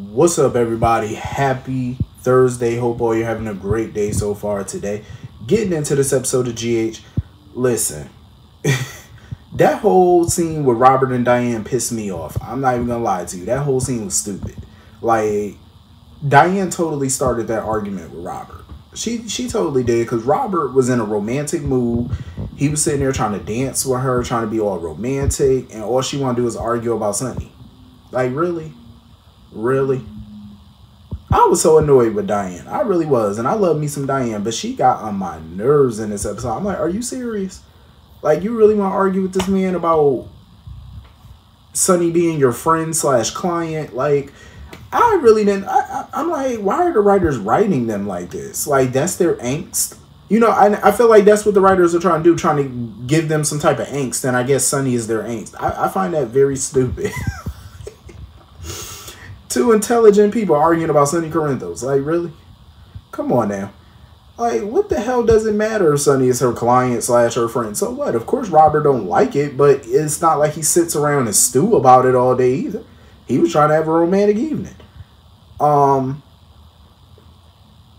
What's up, everybody? Happy Thursday. Hope all you're having a great day so far today. Getting into this episode of GH. Listen, that whole scene with Robert and Diane pissed me off. I'm not even gonna lie to you. That whole scene was stupid. Like, Diane totally started that argument with Robert. She totally did, because Robert was in a romantic mood. He was sitting there trying to dance with her, trying to be all romantic, and all she wanted to do is argue about Sonny. Like, really? Really? I was so annoyed with Diane. I really was. And I love me some Diane, but she got on my nerves in this episode. I'm like, are you serious? Like, you really want to argue with this man about Sonny being your friend / client? Like, I really didn't. I'm like, why are the writers writing them like this? Like, that's their angst. You know, I feel like that's what the writers are trying to do, trying to give them some type of angst. And I guess Sonny is their angst. I find that very stupid. Two intelligent people arguing about Sonny Corinthos. Like, really? Come on now. Like, what the hell does it matter if Sonny is her client / her friend? So what? Of course Robert don't like it, but it's not like he sits around and stew about it all day either. He was trying to have a romantic evening.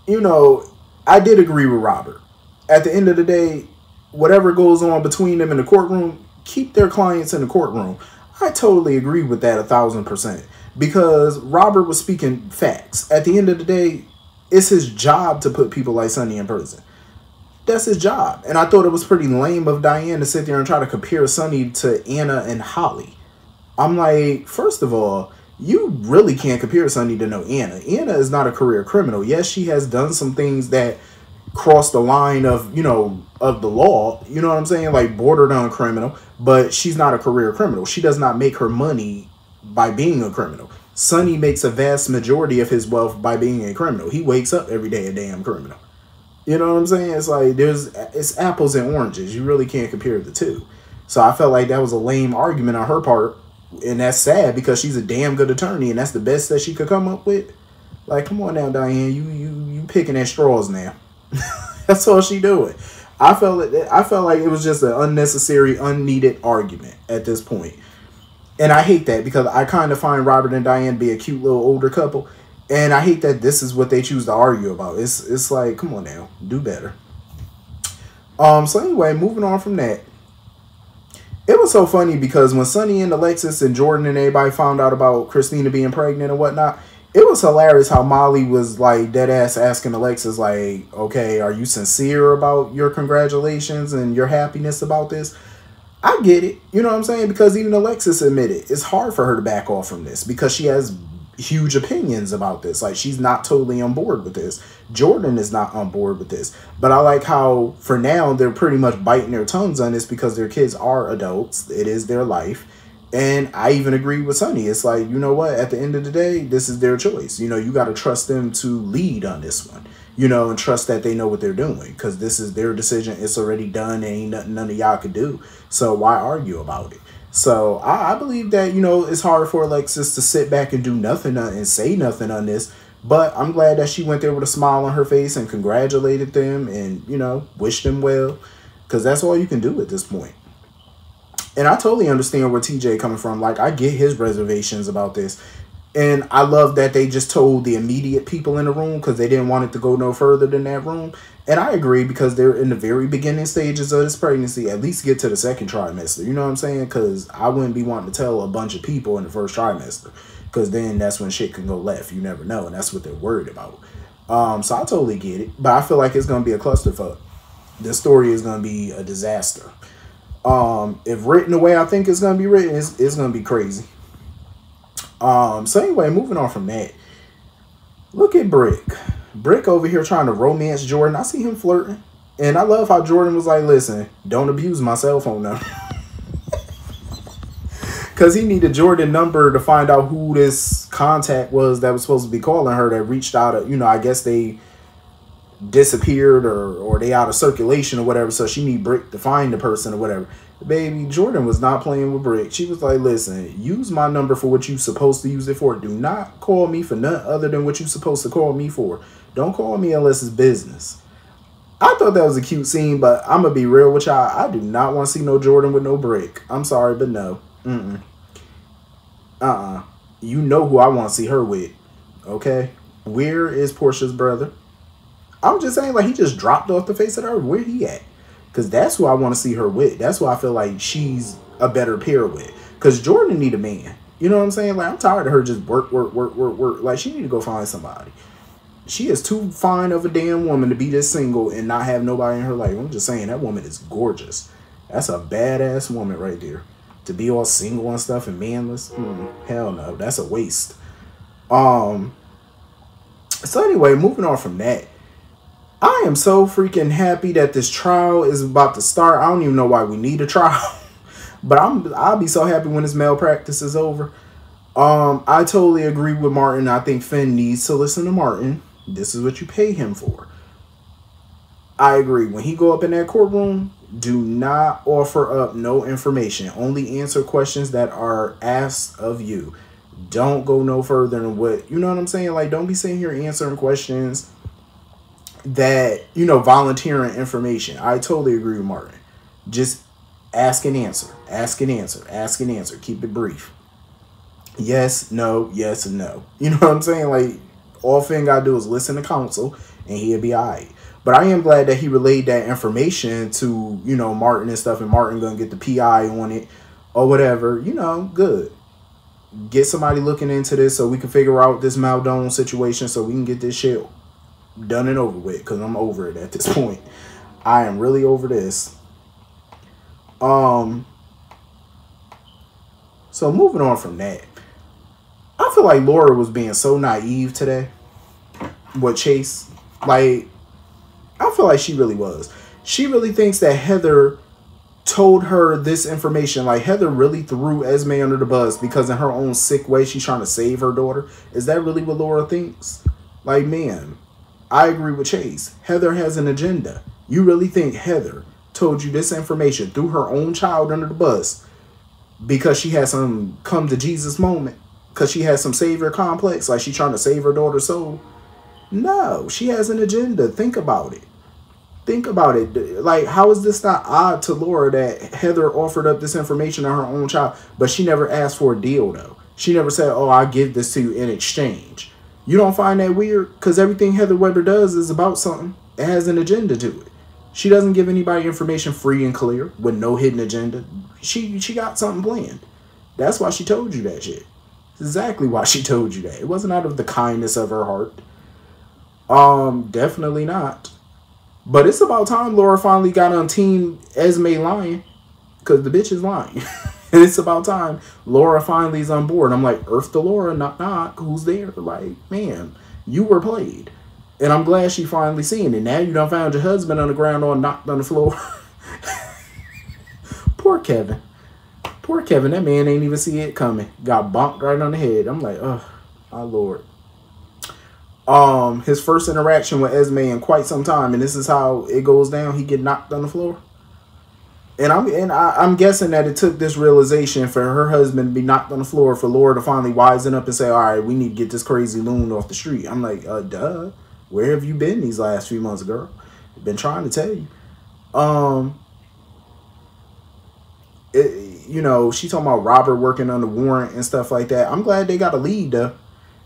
You know, I did agree with Robert. At the end of the day, whatever goes on between them in the courtroom, keep their clients in the courtroom. I totally agree with that 1,000%. Because Robert was speaking facts. At the end of the day, it's his job to put people like Sonny in prison. That's his job. And I thought it was pretty lame of Diane to sit there and try to compare Sonny to Anna and Holly. I'm like, first of all, you really can't compare Sonny to no Anna. Anna is not a career criminal. Yes, she has done some things that cross the line of, you know, of the law. You know what I'm saying? Like, bordered on criminal. But she's not a career criminal. She does not make her money by being a criminal. Sonny makes a vast majority of his wealth by being a criminal. He wakes up every day a damn criminal. You know what I'm saying? It's like, it's apples and oranges. You really can't compare the two. So I felt like that was a lame argument on her part. And that's sad, because she's a damn good attorney and that's the best that she could come up with. Like, come on now, Diane. You picking at straws now. That's all she doing. I felt like it was just an unnecessary, unneeded argument at this point. And I hate that, because I kind of find Robert and Diane be a cute little older couple. And I hate that this is what they choose to argue about. It's like, come on now, do better. So anyway, moving on from that. It was so funny, because when Sonny and Alexis and Jordan and everybody found out about Christina being pregnant and whatnot, it was hilarious how Molly was like dead ass asking Alexis, like, okay, are you sincere about your congratulations and your happiness about this? I get it. You know what I'm saying? Because even Alexis admitted it's hard for her to back off from this, because she has huge opinions about this. Like, she's not totally on board with this. Jordan is not on board with this. But I like how, for now, they're pretty much biting their tongues on this, because their kids are adults. It is their life. And I even agree with Sonny. It's like, you know what? At the end of the day, this is their choice. You know, you got to trust them to lead on this one. You know, and trust that they know what they're doing, because this is their decision. It's already done. Ain't nothing none of y'all could do. So why argue about it? So I believe that, you know, it's hard for Alexis to sit back and do nothing and say nothing on this. But I'm glad that she went there with a smile on her face and congratulated them and, you know, wished them well, because that's all you can do at this point. And I totally understand where TJ coming from. Like, I get his reservations about this. And I love that they just told the immediate people in the room, because they didn't want it to go no further than that room. And I agree, because they're in the very beginning stages of this pregnancy. At least get to the second trimester. You know what I'm saying? Because I wouldn't be wanting to tell a bunch of people in the first trimester, because then that's when shit can go left. You never know. And that's what they're worried about. So I totally get it. But I feel like it's going to be a clusterfuck. This story is going to be a disaster. If written the way I think it's going to be written, it's going to be crazy. So anyway, moving on from that, look at Brick. Brick over here trying to romance Jordan. I see him flirting. And I love how Jordan was like, listen, don't abuse my cell phone number. Because he needed Jordan's number to find out who this contact was that was supposed to be calling her, that reached out. You know, I guess they disappeared or they out of circulation or whatever. So she need Brick to find the person or whatever. Baby, Jordan was not playing with Brick. She was like, listen, use my number for what you're supposed to use it for. Do not call me for nothing other than what you're supposed to call me for. Don't call me unless it's business. I thought that was a cute scene, but I'm going to be real with y'all. I do not want to see no Jordan with no Brick. I'm sorry, but no. You know who I want to see her with. Okay? Where is Portia's brother? I'm just saying, like, he just dropped off the face of the earth. Where he at? Because that's who I want to see her with. That's who I feel like she's a better pair with. Because Jordan need a man. You know what I'm saying? Like, I'm tired of her just work. Like, she need to go find somebody. She is too fine of a damn woman to be this single and not have nobody in her life. I'm just saying, that woman is gorgeous. That's a badass woman right there. To be all single and stuff and manless. Hell no. That's a waste. So anyway, moving on from that. I am so freaking happy that this trial is about to start. I don't even know why we need a trial. But I'll be so happy when this malpractice is over. I totally agree with Martin. I think Finn needs to listen to Martin. This is what you pay him for. I agree. When he go up in that courtroom, do not offer up no information. Only answer questions that are asked of you. Don't go no further than what, you know what I'm saying? Like, don't be sitting here answering questions that, you know, volunteering information. I totally agree with Martin. Just ask and answer. Ask and answer. Ask and answer. Keep it brief. Yes, no, yes, and no. You know what I'm saying? Like, all Finn got to do is listen to counsel, and he'll be all right. But I am glad that he relayed that information to, you know, Martin and stuff, and Martin going to get the PI on it or whatever. You know, good. Get somebody looking into this so we can figure out this Maldon situation so we can get this shit done and over with, because I'm over it at this point. I am really over this. So moving on from that, I feel like Laura was being so naive today with Chase. Like, I feel like she really was. She really thinks that Heather told her this information. Like, Heather really threw Esme under the bus because in her own sick way, she's trying to save her daughter. Is that really what Laura thinks? Like, man, I agree with Chase. Heather has an agenda. You really think Heather told you this information, threw her own child under the bus because she had some come to Jesus moment? Because she has some savior complex, like she's trying to save her daughter's soul? No, she has an agenda. Think about it. Think about it. Like, how is this not odd to Laura that Heather offered up this information on her own child, but she never asked for a deal, though? She never said, oh, I'll give this to you in exchange. You don't find that weird? Because everything Heather Weber does is about something. It has an agenda to it. She doesn't give anybody information free and clear with no hidden agenda. She got something planned. That's why she told you that shit. Exactly why she told you that. It wasn't out of the kindness of her heart. Definitely not. But it's about time Laura finally got on Team Esme lying, because the bitch is lying. And it's about time Laura finally is on board. I'm like, Earth to Laura, knock knock, who's there? Like, man, you were played. And I'm glad she finally seen it. Now you done found your husband on the ground or knocked on the floor. Poor Kevin. Poor Kevin, that man ain't even see it coming. Got bonked right on the head. I'm like, oh, my Lord. His first interaction with Esme in quite some time, and this is how it goes down. He get knocked on the floor. And I'm guessing that it took this realization for her husband to be knocked on the floor for Laura to finally wisen up and say, all right, we need to get this crazy loon off the street. I'm like, duh. Where have you been these last few months, girl? I've been trying to tell you. You know, she talking about Robert working on the warrant and stuff like that. I'm glad they got a lead, though.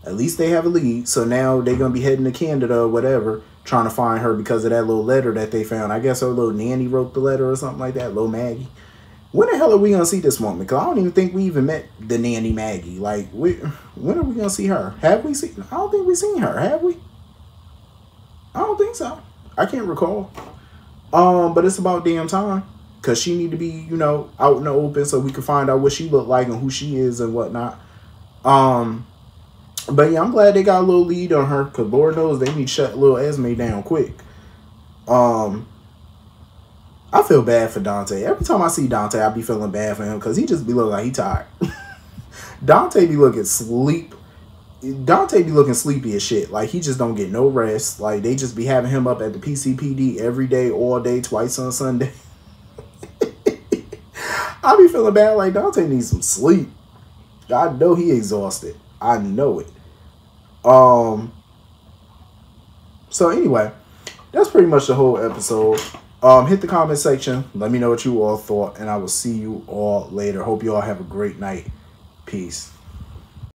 At least they have a lead. So now they're going to be heading to Canada or whatever, trying to find her because of that little letter that they found. I guess her little nanny wrote the letter or something like that, little Maggie. When the hell are we going to see this woman? Because I don't even think we even met the nanny Maggie. Like, when are we going to see her? Have we seen? I don't think we've seen her. Have we? I don't think so. I can't recall. But it's about damn time. Because she need to be, you know, out in the open so we can find out what she look like and who she is and whatnot. But yeah, I'm glad they got a little lead on her. Because Lord knows they need to shut little Esme down quick. I feel bad for Dante. Every time I see Dante, I be feeling bad for him. Because he just be looking like he tired. Dante be looking sleepy as shit. Like, he just don't get no rest. Like, they just be having him up at the PCPD every day, all day, twice on Sunday. I be feeling bad like Dante needs some sleep. I know he exhausted. I know it. So anyway, that's pretty much the whole episode. Hit the comment section. Let me know what you all thought, and I will see you all later. Hope you all have a great night. Peace.